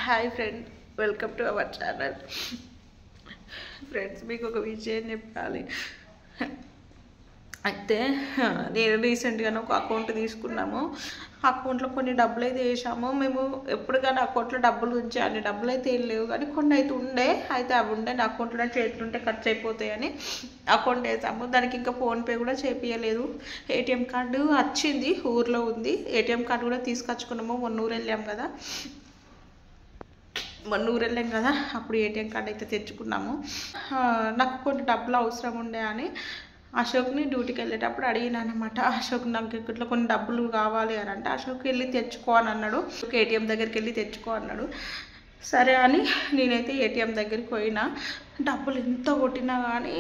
Hi friend, welcome to our channel. Friends, మీకు ఒక విషయం చెప్పాలి. అయితే నేను రీసెంట్గానే ఒక అకౌంట్ తీసుకున్నాము. అకౌంట్లో కొన్ని డబ్బులు అయితే వేసాము. మేము ఎప్పుడు కానీ అకౌంట్లో డబ్బులు ఉంచే అన్ని డబ్బులు అయితే ఏం లేవు, కానీ కొన్ని అయితే ఉండే. అయితే అవి ఉండే నా అకౌంట్లో చేతులుంటే ఖర్చు అయిపోతాయని అకౌంట్ వేసాము. దానికి ఇంకా ఫోన్పే కూడా చేపియలేదు. ఏటీఎం కార్డు వచ్చింది, ఊర్లో ఉంది. ఏటీఎం కార్డు కూడా తీసుకొచ్చుకున్నాము. మొన్న ఊరు వెళ్ళాం కదా, అప్పుడు ఏటీఎం కార్డు అయితే తెచ్చుకున్నాము. నాకు కొన్ని డబ్బులు అవసరం ఉండే అని అశోక్ని డ్యూటీకి వెళ్ళేటప్పుడు అడిగినాను అనమాట. అశోక్ నాకు ఇట్లా కొన్ని డబ్బులు కావాలి అని అంటే అశోక్ వెళ్ళి తెచ్చుకో అని అన్నాడు. ఏటీఎం దగ్గరికి వెళ్ళి తెచ్చుకో అన్నాడు. సరే అని నేనైతే ఏటీఎం దగ్గరికి పోయినా. డబ్బులు ఎంత కొట్టినా కానీ,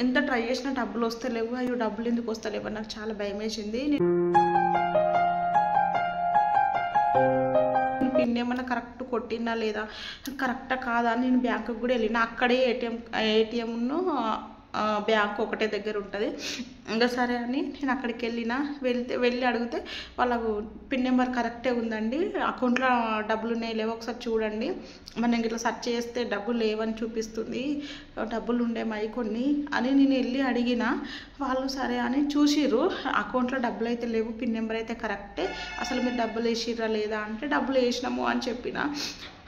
ఎంత ట్రై చేసినా డబ్బులు వస్తలేవు. అయ్యో డబ్బులు ఎందుకు వస్తలేవు నాకు చాలా భయం వేసింది. పిన్ ఏమన్నా కరెక్ట్ కొట్టినా లేదా, కరెక్టా కాదా అని నేను బ్యాంకుకి కూడా వెళ్ళిన. అక్కడే ఏటీఎంను బ్యాంక్ ఒకటే దగ్గర ఉంటుంది. ఇంకా సరే అని నేను అక్కడికి వెళ్ళి అడిగితే వాళ్ళకు పిన్ నెంబర్ కరెక్టే ఉందండి, అకౌంట్లో డబ్బులు ఉన్నాయి లేవో ఒకసారి చూడండి, మనం ఇట్లా సెర్చ్ చేస్తే డబ్బులు లేవని చూపిస్తుంది, డబ్బులు ఉండేమై కొన్ని అని నేను వెళ్ళి అడిగిన. వాళ్ళు సరే అని చూసిర్రు, అకౌంట్లో డబ్బులు అయితే లేవు, పిన్ నెంబర్ అయితే కరెక్టే, అసలు మీరు డబ్బులు వేసిర్రా లేదా అంటే డబ్బులు వేసినాము అని చెప్పిన.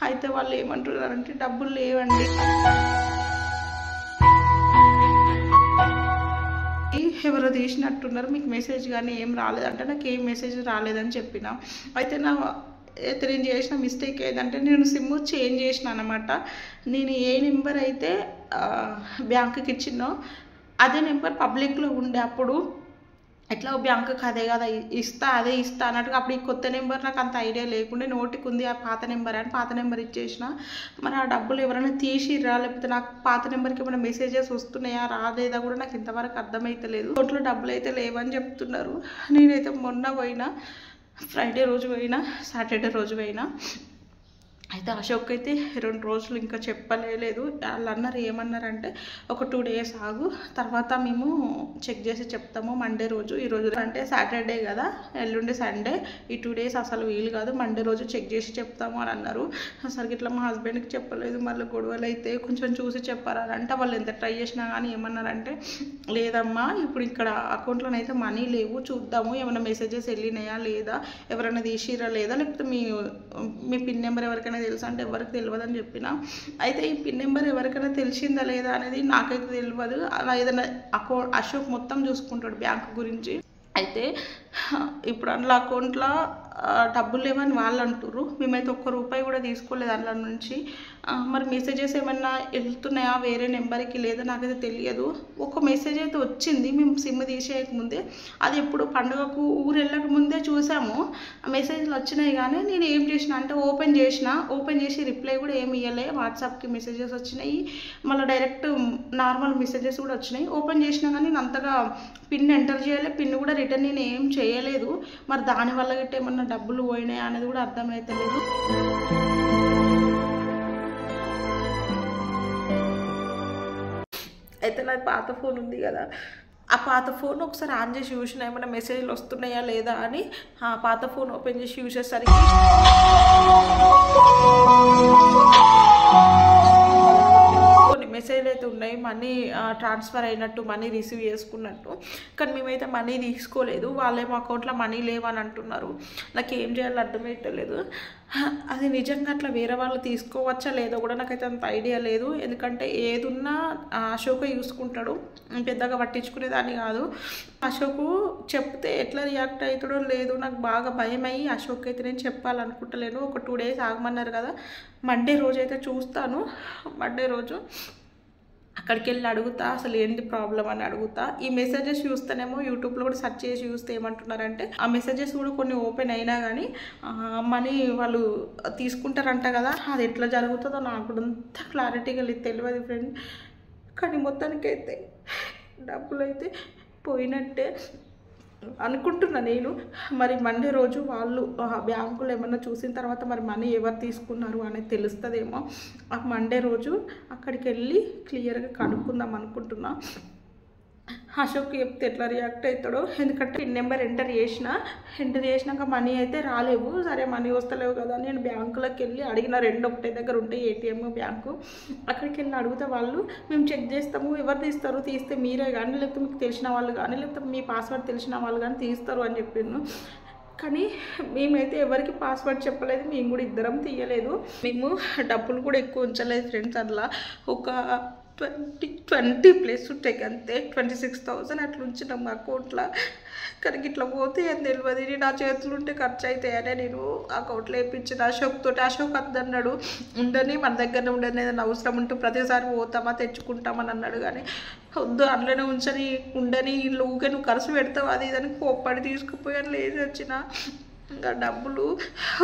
అయితే వాళ్ళు ఏమంటున్నారంటే డబ్బులు లేవండి, ఎవరో తీసినట్టున్నారు, మీకు మెసేజ్ కానీ ఏం రాలేదంటే నాకు ఏం మెసేజ్ రాలేదని చెప్పిన. అయితే నేను చేసిన మిస్టేక్ ఏంటంటే నేను సిమ్ చేంజ్ చేసిన అనమాట. నేను ఏ నెంబర్ అయితే బ్యాంకుకి ఇచ్చినో అదే నెంబర్ పబ్లిక్లో ఉండే. అప్పుడు ఎట్లా బ్యాంకుకి అదే కదా అదే ఇస్తా అన్నట్టుగా అప్పుడు ఈ కొత్త నెంబర్ నాకు అంత ఐడియా లేకుండా నోటికి ఉంది ఆ పాత నెంబర్ అని పాత నెంబర్ ఇచ్చేసిన. మరి ఆ డబ్బులు ఎవరైనా తీసిర్రా లేకపోతే నాకు పాత నెంబర్కి ఏమైనా మెసేజెస్ వస్తున్నాయా రాలేదా కూడా నాకు ఇంతవరకు అర్థమైతలేదు. అకౌంట్లో డబ్బులు అయితే లేవని చెప్తున్నారు. నేనైతే మొన్న పోయినా, ఫ్రైడే రోజు పోయినా, సాటర్డే రోజు పోయినా. అయితే అశోక్ అయితే 2 రోజులు ఇంకా చెప్పలేదు. వాళ్ళు అన్నారు ఏమన్నారంటే ఒక 2 days ఆగు, తర్వాత మేము చెక్ చేసి చెప్తాము మండే రోజు. ఈరోజు అంటే సాటర్డే కదా, ఎల్లుండి సండే, ఈ 2 days అసలు వీలు కాదు, మండే రోజు చెక్ చేసి చెప్తాము అని అన్నారు. అసలు ఇట్లా మా హస్బెండ్కి చెప్పలేదు, మళ్ళీ గొడవలు అయితే కొంచెం చూసి చెప్పారంటే వాళ్ళు ఎంత ట్రై చేసినా కానీ ఏమన్నారంటే లేదమ్మా ఇప్పుడు ఇక్కడ అకౌంట్లోనైతే మనీ లేవు, చూద్దాము ఏమైనా మెసేజెస్ వెళ్ళినాయా లేదా, ఎవరైనా తీసిరా లేదా, లేకపోతే మీ పిన్ నెంబర్ ఎవరికైనా తెలుసా అంటే ఎవరికి తెలియదని చెప్పిన. అయితే ఈ పిన్ నెంబర్ ఎవరికైనా తెలిసిందా లేదా అనేది నాకైతే తెలియదు. అలా ఏదైనా అశోక్ మొత్తం చూసుకుంటాడు బ్యాంకు గురించి. అయితే ఇప్పుడు అందులో అకౌంట్లో డబ్బులు లేవని వాళ్ళు అంటుర్రు. మేమైతే ₹1 కూడా తీసుకోలేదు అందులో నుంచి. మరి మెసేజెస్ ఏమన్నా వెళ్తున్నాయా వేరే నెంబర్కి లేదా నాకైతే తెలియదు. ఒక మెసేజ్ అయితే వచ్చింది మేము సిమ్ తీసేయకముందే, అది ఎప్పుడు పండుగకు ఊరు వెళ్ళక ముందే చూసాము. ఆ మెసేజ్లు వచ్చినాయి కానీ నేను ఏం చేసిన అంటే ఓపెన్ చేసి రిప్లై కూడా ఏమి ఇవ్వలే. వాట్సాప్కి మెసేజెస్ వచ్చినాయి, మళ్ళీ డైరెక్ట్ నార్మల్ మెసేజెస్ కూడా వచ్చినాయి. ఓపెన్ చేసినా కానీ నేను అంతగా పిన్ ఎంటర్ చేయలే, పిన్ కూడా రిటర్న్ నేను ఏం చేయలేదు. మరి దానివల్ల గిట్ట ఏమన్నా డబ్బులు పోయినాయా అనేది కూడా అర్థమవుతలేదు. అయితే నాకు పాత ఫోన్ ఉంది కదా, ఆ పాత ఫోన్ ఒకసారి ఆన్ చేసి చూసిన ఏమైనా మెసేజ్లు వస్తున్నాయా లేదా అని. ఆ పాత ఫోన్ ఓపెన్ చేసి చూసేసరికి కొన్ని మెసేజ్లు అయితే ఉన్నాయి, మనీ ట్రాన్స్ఫర్ అయినట్టు, మనీ రిసీవ్ చేసుకున్నట్టు. కానీ మేమైతే మనీ తీసుకోలేదు. వాళ్ళేమో అకౌంట్లో మనీ లేవని అంటున్నారు. నాకు ఏం చేయాలో అర్థమవుతలేదు. అది నిజంగా అట్లా వేరే వాళ్ళు తీసుకోవచ్చా లేదో కూడా నాకైతే అంత ఐడియా లేదు. ఎందుకంటే ఏదున్నా అశోక్ చూసుకుంటాడు, పెద్దగా పట్టించుకునేదాన్ని కాదు. అశోకు చెప్తే ఎట్లా రియాక్ట్ అవుతాడో లేదు నాకు బాగా భయం అయ్యి అశోక్ అయితే నేను చెప్పాలనుకుంటలేను. ఒక 2 days ఆగమన్నారు కదా, మండే రోజు అయితే చూస్తాను. మండే రోజు అక్కడికి వెళ్ళి అడుగుతా అసలు ఏంటి ప్రాబ్లం అని అడుగుతా. ఈ మెసేజెస్ చూస్తేనేమో యూట్యూబ్లో కూడా సెర్చ్ చేసి చూస్తే ఏమంటున్నారంటే ఆ మెసేజెస్ కూడా కొన్ని ఓపెన్ అయినా కానీ మనీ వాళ్ళు తీసుకుంటారంట కదా, అది ఎట్లా జరుగుతుందో నాకు కూడా అంత క్లారిటీగా తెలియదు ఫ్రెండ్. కానీ మొత్తానికైతే డబ్బులు అయితే పోయినట్టే అనుకుంటున్నా నేను. మరి మండే రోజు వాళ్ళు బ్యాంకులు ఏమన్నా చూసిన తర్వాత మరి మనీ ఎవరు తీసుకున్నారు అనేది తెలుస్తుందేమో. ఆ మండే రోజు అక్కడికి వెళ్ళి క్లియర్గా కనుక్కుందాం అనుకుంటున్నా. అశోక్ చెప్తే ఎట్లా రియాక్ట్ అవుతాడో. ఎందుకంటే నెంబర్ ఎంటర్ చేసినాక మనీ అయితే రాలేవు. సరే మనీ వస్తలేవు కదా నేను బ్యాంకులోకి వెళ్ళి అడిగిన, 2 ఒకటే దగ్గర ఉంటాయి ఏటీఎం బ్యాంకు. అక్కడికి వెళ్ళి అడిగితే వాళ్ళు మేము చెక్ చేస్తాము, ఎవరు తీస్తారు, తీస్తే మీరే కానీ లేకపోతే మీకు తెలిసిన వాళ్ళు కానీ లేకపోతే మీ పాస్వర్డ్ తెలిసిన వాళ్ళు కానీ తీస్తారు అని చెప్పిండు. కానీ మేమైతే ఎవరికి పాస్వర్డ్ చెప్పలేదు, మేము కూడా ఇద్దరం తీయలేదు. మేము డబ్బులు కూడా ఎక్కువ ఉంచలేదు ఫ్రెండ్స్. అట్లా ఒక 20 ప్లస్ ఉంటాయి అంతే, 26,000 అట్లా ఉంచినాం మా అకౌంట్లో. కానీ ఇట్లా పోతే ఏం తెలియదు, నా చేతులు ఉంటే ఖర్చు అవుతాయనే నేను అకౌంట్లో వేయించిన అశోక్ తోటి. అశోక్ వద్దన్నాడు, ఉండని మన దగ్గరనే ఉండని, ఏదైనా అవసరం ఉంటూ ప్రతిసారి పోతామా తెచ్చుకుంటామని అన్నాడు. కానీ వద్దు అట్లనే ఉంచని ఉండని, ఊకే నువ్వు ఖర్చు పెడతావు అది ఇదని కోప్పడి తీసుకుపోయాను. లేచి వచ్చిన ఇంకా డబ్బులు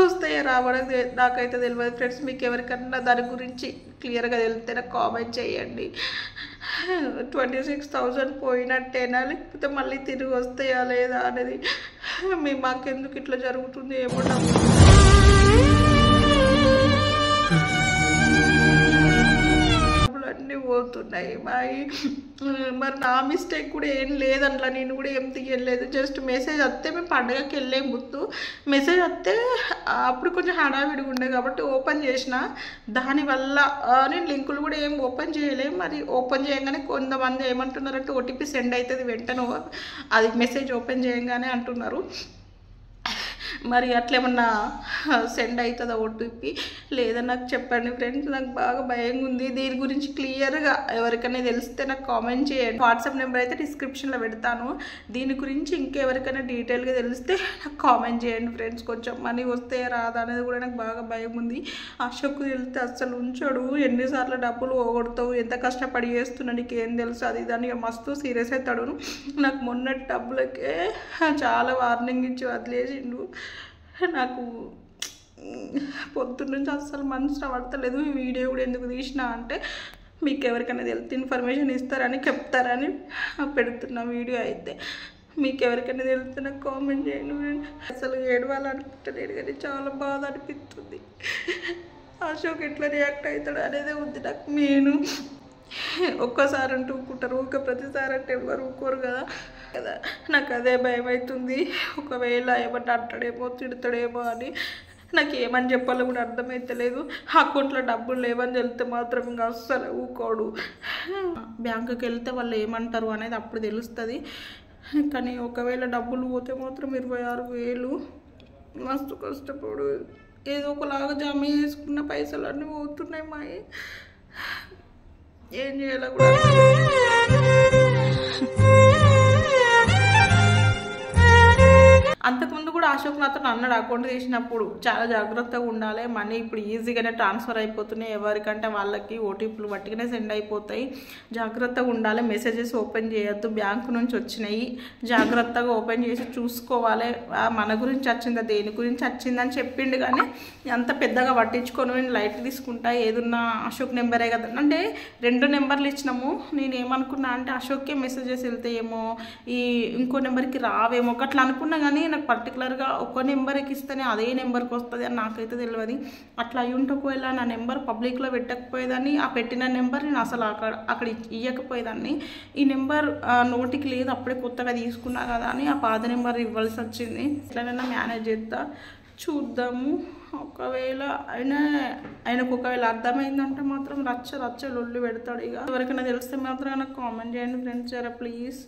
వస్తాయో రావడం నాకైతే తెలియదు ఫ్రెండ్స్. మీకు ఎవరికన్నా దాని గురించి క్లియర్గా తెలిస్తే నాకు కామెంట్ చేయండి. 26,000 పోయినట్టేనా లేకపోతే మళ్ళీ తిరిగి వస్తాయా లేదా అనేది. మాకెందుకు ఇట్లా జరుగుతుంది ఏమో. అన్నీ పోతున్నాయి మరి నా మిస్టేక్ కూడా ఏం లేదట్లా, నేను కూడా ఏం తీయలేదు. జస్ట్ మెసేజ్ వస్తే మేము పండగకి వెళ్ళే ముందు మెసేజ్ వస్తే అప్పుడు కొంచెం హడావిడిగా ఉండే కాబట్టి ఓపెన్ చేసిన. దానివల్ల నేను లింకులు కూడా ఏం ఓపెన్ చేయలేము. మరి ఓపెన్ చేయగానే కొంతమంది ఏమంటున్నారంటే ఓటీపీ సెండ్ అవుతుంది వెంటనే, అది మెసేజ్ ఓపెన్ చేయగానే అంటున్నారు. మరి అట్లేమన్నా సెండ్ అవుతుందా ఓటీపీ లేదా నాకు చెప్పండి ఫ్రెండ్స్. నాకు బాగా భయంగా ఉంది. దీని గురించి క్లియర్గా ఎవరికైనా తెలిస్తే నాకు కామెంట్ చేయండి. వాట్సాప్ నెంబర్ అయితే డిస్క్రిప్షన్లో పెడతాను. దీని గురించి ఇంకెవరికైనా డీటెయిల్గా తెలిస్తే నాకు కామెంట్ చేయండి ఫ్రెండ్స్. కొంచెం మనీ వస్తే రాదా అనేది కూడా నాకు బాగా భయం ఉంది. అశోక్ వెళ్తే అస్సలు ఉంచాడు, ఎన్నిసార్లు డబ్బులు పోగొడతావు, ఎంత కష్టపడి చేస్తున్నా నీకు ఏం తెలుసు అది దాన్ని మస్తు సీరియస్ అవుతాడు. నాకు మొన్నటి డబ్బులకే చాలా వార్నింగ్ ఇచ్చి వదిలేసిండు. నాకు పొద్దున్న నుంచి అస్సలు మనసు పడతలేదు. ఈ వీడియో కూడా ఎందుకు తీసినా అంటే మీకు ఎవరికైనా తెలిస్తే ఇన్ఫర్మేషన్ ఇస్తారని చెప్తారని పెడుతున్న వీడియో. అయితే మీకు ఎవరికైనా తెలిస్తే నాకు కామెంట్ చేయండి. అసలు ఏడవాలనుకుంటలేదు కానీ చాలా బాధ అనిపిస్తుంది. అశోక్ ఎట్లా రియాక్ట్ అవుతాడు అనేది ఉంది నాకు. నేను ఒక్కసారి అంటూ ఊరుకుంటారు, ఊరికే ప్రతిసారి అంటే ఎవరు ఊరుకోరు కదా. నాకు అదే భయం అవుతుంది. ఒకవేళ ఏమన్నా అంటాడేమో తిడతాడేమో అని. నాకు ఏమని చెప్పాలో కూడా అర్థమవుతలేదు. అకౌంట్లో డబ్బులు లేవని వెళ్తే మాత్రం ఇంకా అస్సలు ఊకోడు. బ్యాంకుకి వెళ్తే వాళ్ళు ఏమంటారు అనేది అప్పుడు తెలుస్తుంది. కానీ ఒకవేళ డబ్బులు పోతే మాత్రం 26,000 మస్తు కష్టపడు ఏదో ఒకలాగా జమ చేసుకున్న పైసలు అన్నీ పోతున్నాయి మాయి. ఏం చేయాలో కూడా అంతకుముందు కూడా అశోక్ నాతో అన్నాడు, అకౌంట్ తీసినప్పుడు చాలా జాగ్రత్తగా ఉండాలి, మనీ ఇప్పుడు ఈజీగానే ట్రాన్స్ఫర్ అయిపోతున్నాయి, ఎవరికంటే వాళ్ళకి ఓటీపీలు బట్టిగానే సెండ్ అయిపోతాయి, జాగ్రత్తగా ఉండాలి, మెసేజెస్ ఓపెన్ చేయొద్దు, బ్యాంకు నుంచి వచ్చినాయి జాగ్రత్తగా ఓపెన్ చేసి చూసుకోవాలి, మన గురించి వచ్చిందా దేని గురించి వచ్చిందని చెప్పిండు. కానీ అంత పెద్దగా పట్టించుకొని నేను లైట్ తీసుకుంటా, ఏదున్నా అశోక్ నెంబరే కదా అంటే 2 నెంబర్లు ఇచ్చినాము. నేను ఏమనుకున్నా అంటే అశోక్కే మెసేజెస్ వెళ్తాయేమో, ఈ ఇంకో నెంబర్కి రావేమో అట్లా అనుకున్నా. కానీ నాకు పర్టికులర్గా ఒక నెంబర్కి ఇస్తేనే అదే నెంబర్కి వస్తుంది అని నాకైతే తెలియదు. అట్లా అయ్యి ఉంటే ఒకవేళ నా నెంబర్ పబ్లిక్లో పెట్టకపోయేదాన్ని, ఆ పెట్టిన నెంబర్ నేను అసలు అక్కడ ఇవ్వకపోయేదాన్ని. ఈ నెంబర్ నోటికి లేదు, అప్పుడే కొత్తగా తీసుకున్నా కదా అని ఆ పాత నెంబర్ ఇవ్వాల్సి వచ్చింది. ఎట్లనైనా మేనేజ్ చేద్దా చూద్దాము. ఒకవేళ ఆయనకు ఒకవేళ అర్థమైందంటే మాత్రం రచ్చ లొల్లి పెడతాడు. ఇక ఎవరికైనా తెలిస్తే మాత్రం నాకు కామెంట్ చేయండి ఫ్రెండ్స్, జరా ప్లీజ్.